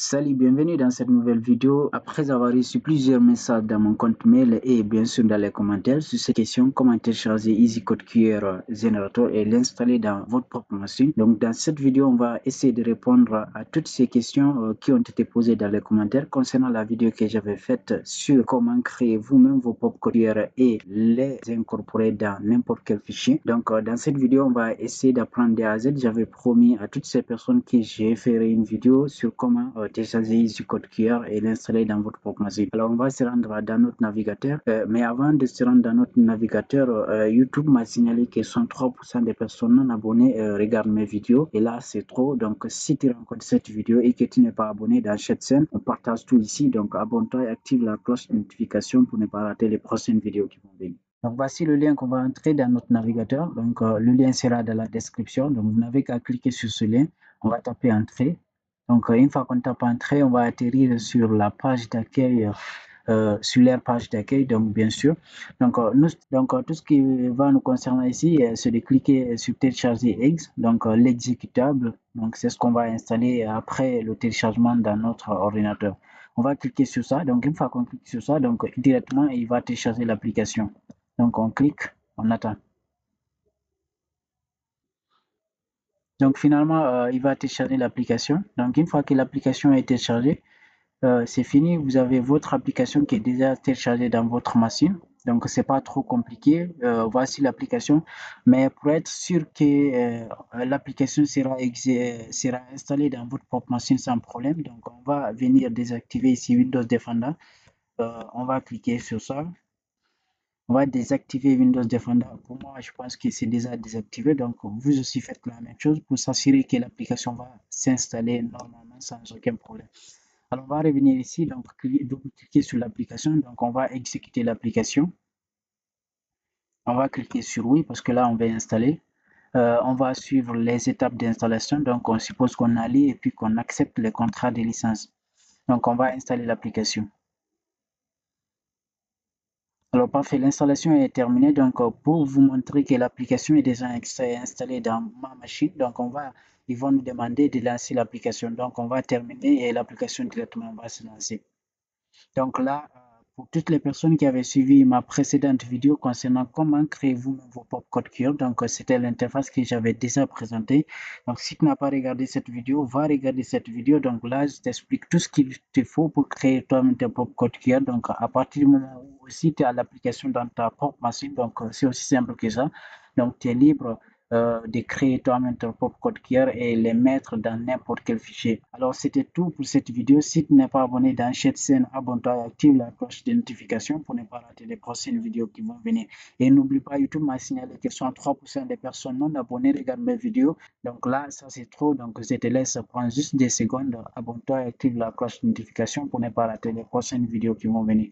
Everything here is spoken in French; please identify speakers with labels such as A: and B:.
A: Salut, bienvenue dans cette nouvelle vidéo. Après avoir reçu plusieurs messages dans mon compte mail et bien sûr dans les commentaires sur ces questions, comment télécharger EasyCode QR Generator et l'installer dans votre propre machine. Donc dans cette vidéo, on va essayer de répondre à toutes ces questions qui ont été posées dans les commentaires concernant la vidéo que j'avais faite sur comment créer vous-même vos propres codes QR et les incorporer dans n'importe quel fichier. Donc dans cette vidéo, on va essayer d'apprendre de A à Z. J'avais promis à toutes ces personnes que j'ai fait une vidéo sur comment télécharger EasyCode QR et l'installer dans votre propre machine. Alors on va se rendre dans notre navigateur, mais avant de se rendre dans notre navigateur, YouTube m'a signalé que 103% des personnes non abonnées regardent mes vidéos et là c'est trop. Donc si tu rencontres cette vidéo et que tu n'es pas abonné dans cette chaîne, on partage tout ici. Donc abonne-toi et active la cloche de notification pour ne pas rater les prochaines vidéos qui vont venir. Donc voici le lien qu'on va entrer dans notre navigateur. Donc le lien sera dans la description. Donc vous n'avez qu'à cliquer sur ce lien. On va taper entrée. Donc une fois qu'on tape entrée, on va atterrir sur la page d'accueil, sur leur page d'accueil. Donc bien sûr. Donc tout ce qui va nous concerner ici, c'est de cliquer sur télécharger Eggs. Donc l'exécutable. Donc c'est ce qu'on va installer après le téléchargement dans notre ordinateur. On va cliquer sur ça. Donc une fois qu'on clique sur ça, donc directement il va télécharger l'application. Donc on clique, on attend. Donc finalement, il va télécharger l'application. Donc une fois que l'application est téléchargée, c'est fini. Vous avez votre application qui est déjà téléchargée dans votre machine. Donc c'est pas trop compliqué. Voici l'application. Mais pour être sûr que l'application sera installée dans votre propre machine sans problème, donc on va venir désactiver ici Windows Defender. On va cliquer sur ça. On va désactiver Windows Defender. Pour moi, je pense que c'est déjà désactivé. Donc, vous aussi faites la même chose pour s'assurer que l'application va s'installer normalement sans aucun problème. Alors, on va revenir ici. Donc, cliquer sur l'application. Donc, on va exécuter l'application. On va cliquer sur oui parce que là, on va installer. On va suivre les étapes d'installation. Donc, on suppose qu'on a lu et puis qu'on accepte les contrats de licence. Donc, on va installer l'application. Alors parfait, l'installation est terminée. Donc pour vous montrer que l'application est déjà installée dans ma machine, donc ils vont nous demander de lancer l'application. Donc on va terminer et l'application directement va se lancer. Donc là, pour toutes les personnes qui avaient suivi ma précédente vidéo concernant comment créer vous-même vos propres codes QR, donc c'était l'interface que j'avais déjà présentée. Donc si tu n'as pas regardé cette vidéo, va regarder cette vidéo. Donc là, je t'explique tout ce qu'il te faut pour créer toi-même tes propres codes QR. Donc à partir du moment où aussi tu as l'application dans ta propre machine, donc c'est aussi simple que ça. Donc tu es libre de créer toi-même ton propre code QR et les mettre dans n'importe quel fichier. Alors c'était tout pour cette vidéo. Si tu n'es pas abonné dans cette chaîne, abonne-toi et active la cloche de notification pour ne pas rater les prochaines vidéos qui vont venir. Et n'oublie pas, YouTube m'a signalé que 63% des personnes non abonnées regardent mes vidéos. Donc là, ça c'est trop. Donc je te laisse prendre juste des secondes. Abonne-toi et active la cloche de notification pour ne pas rater les prochaines vidéos qui vont venir.